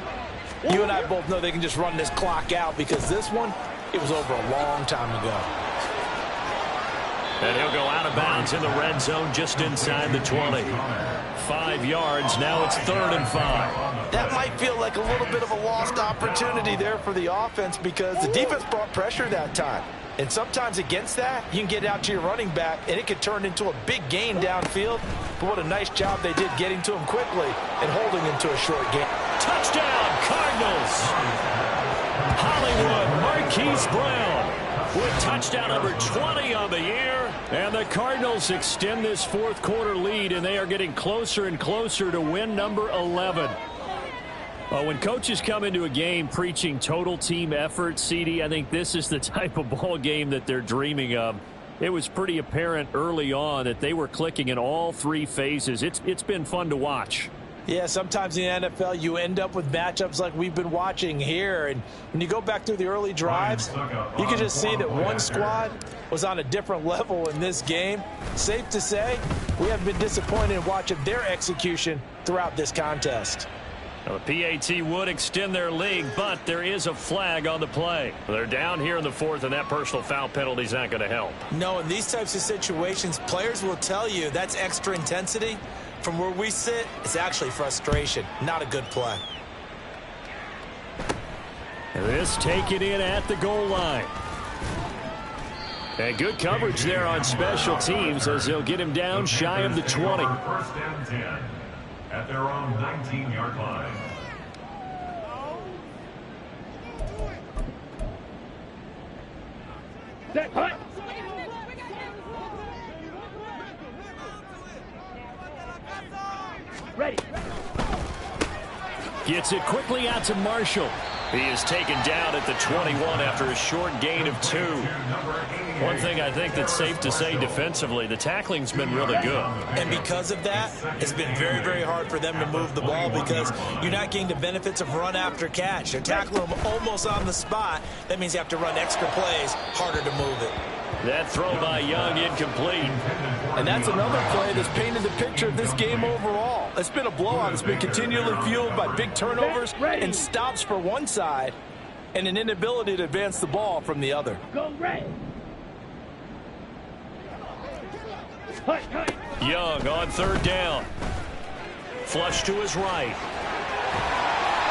you and I both know they can just run this clock out because this one, it was over a long time ago. And he'll go out of bounds in the red zone just inside the 20. 5 yards. Now it's 3rd and 5. That might feel like a little bit of a lost opportunity there for the offense because the defense brought pressure that time. And sometimes against that, you can get out to your running back, and it could turn into a big gain downfield. But what a nice job they did getting to him quickly and holding him to a short gain. Touchdown, Cardinals. Hollywood Marquise Brown with touchdown number 20 on the year. And the Cardinals extend this fourth quarter lead, and they are getting closer and closer to win number 11. When coaches come into a game preaching total team effort, CD, I think this is the type of ball game that they're dreaming of. It was pretty apparent early on that they were clicking in all 3 phases. It's been fun to watch. Yeah, sometimes in the NFL you end up with matchups like we've been watching here. And when you go back through the early drives, you can just see that one squad was on a different level in this game. Safe to say, we have been disappointed in watching their execution throughout this contest. Now, the PAT would extend their lead, but there is a flag on the play. They're down here in the 4th, and that personal foul penalty is not going to help. No, in these types of situations, players will tell you that's extra intensity. From where we sit, it's actually frustration, not a good play. This taken in at the goal line. And good coverage there on special teams as they'll get him down shy of the 20. 1st and 10 at their own 19-yard line. Set, hut. Ready. Gets it quickly out to Marshall. He is taken down at the 21 after a short gain of 2. One thing I think that's safe to say defensively, the tackling's been really good. And because of that, it's been very, very hard for them to move the ball because you're not getting the benefits of run after catch. They're tackling them almost on the spot. That means you have to run extra plays, harder to move it. That throw by Young incomplete. And that's another play that's painted the picture of this game overall. It's been a blowout. It's been continually fueled by big turnovers and stops for one side and an inability to advance the ball from the other. Go red. Hut, hut. Young on 3rd down. Flush to his right.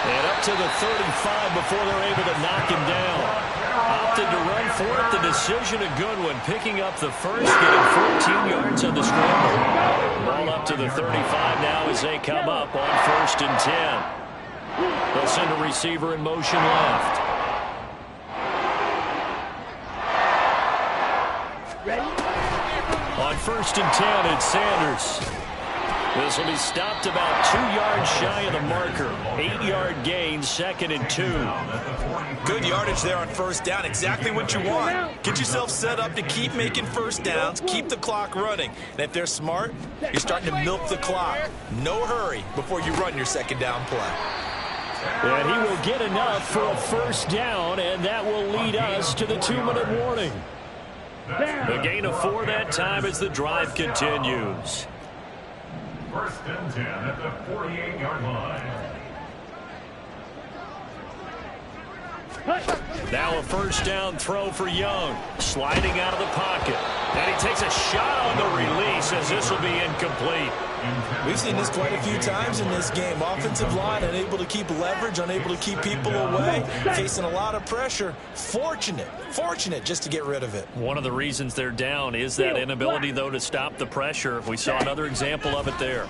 And up to the 35 before they're able to knock him down. Opted to run for it. The decision a good one. Picking up the first, getting 14 yards on the scramble. Ball up to the 35 now as they come up on 1st and 10. They'll send a receiver in motion left. Ready. On 1st and 10, it's Sanders. This will be stopped about 2 yards shy of the marker. 8-yard gain, 2nd and 2. Good yardage there on 1st down. Exactly what you want. Get yourself set up to keep making 1st downs, keep the clock running. And if they're smart, you're starting to milk the clock. No hurry before you run your 2nd down play. And he will get enough for a 1st down, and that will lead us to the 2-minute warning. A gain of 4 that time as the drive continues. 1st and 10 at the 48-yard line. Now a 1st down throw for Young. Sliding out of the pocket. And he takes a shot on the release as this will be incomplete. We've seen this quite a few times in this game. Offensive line unable to keep leverage, unable to keep people away, facing a lot of pressure. Fortunate just to get rid of it. One of the reasons they're down is that inability, though, to stop the pressure. We saw another example of it there.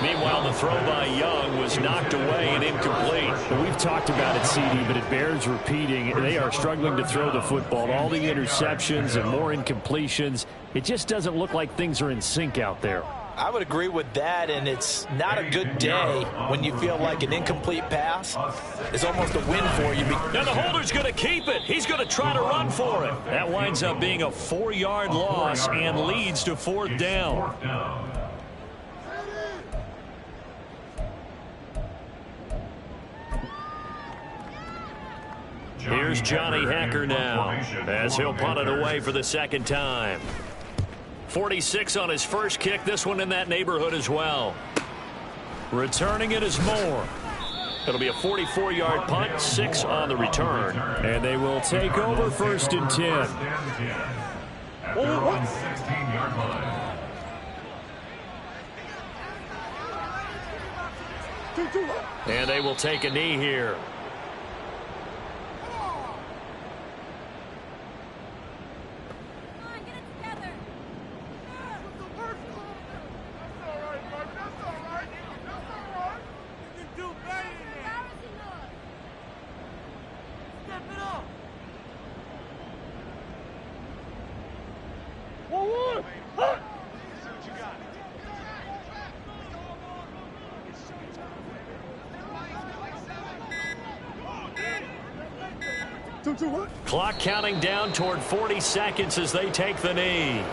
Meanwhile, the throw by Young was knocked away and incomplete. Well, we've talked about it, CD, but it bears repeating. They are struggling to throw the football. All the interceptions and more incompletions. It just doesn't look like things are in sync out there. I would agree with that, and it's not a good day when you feel like an incomplete pass is almost a win for you. Now the holder's going to keep it. He's going to try to run for it. That winds up being a 4-yard loss and leads to 4th down. Here's Johnny Hacker now as he'll punt it away for the 2nd time. 46 on his first kick. This one in that neighborhood as well. Returning it is Moore. It'll be a 44-yard punt, 6 on the return. And they will take over 1st and 10. At their own 16-yard line. And they will take a knee here. Clock counting down toward 40 seconds as they take the knee.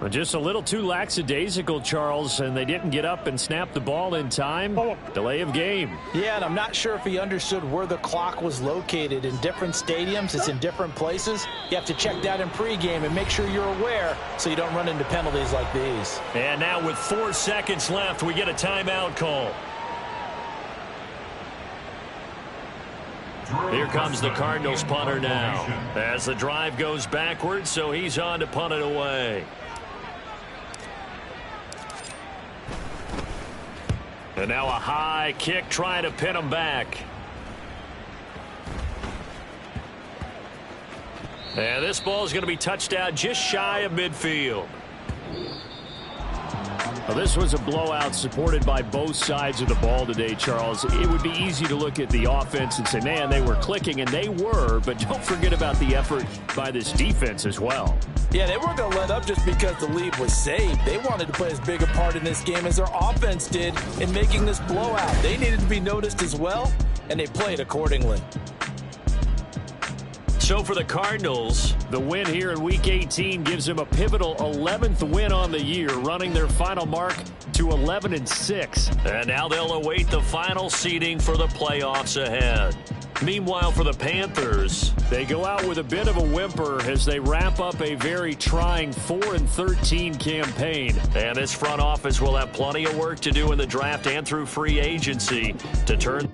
Just a little too lackadaisical, Charles, and they didn't get up and snap the ball in time. Delay of game. Yeah, and I'm not sure if he understood where the clock was located. In different stadiums, it's in different places. You have to check that in pregame and make sure you're aware so you don't run into penalties like these. And now with 4 seconds left, we get a timeout call. Here comes the Cardinals punter now as the drive goes backwards, so he's on to punt it away. And now a high kick trying to pin him back. And this ball is going to be touched out just shy of midfield. Well, this was a blowout supported by both sides of the ball today, Charles. It would be easy to look at the offense and say, man, they were clicking, and they were, but don't forget about the effort by this defense as well. Yeah, they weren't going to let up just because the lead was saved. They wanted to play as big a part in this game as their offense did in making this blowout. They needed to be noticed as well, and they played accordingly. So for the Cardinals, the win here in Week 18 gives them a pivotal 11th win on the year, running their final mark to 11-6. And now they'll await the final seeding for the playoffs ahead. Meanwhile, for the Panthers, they go out with a bit of a whimper as they wrap up a very trying 4-13 campaign. And this front office will have plenty of work to do in the draft and through free agency to turn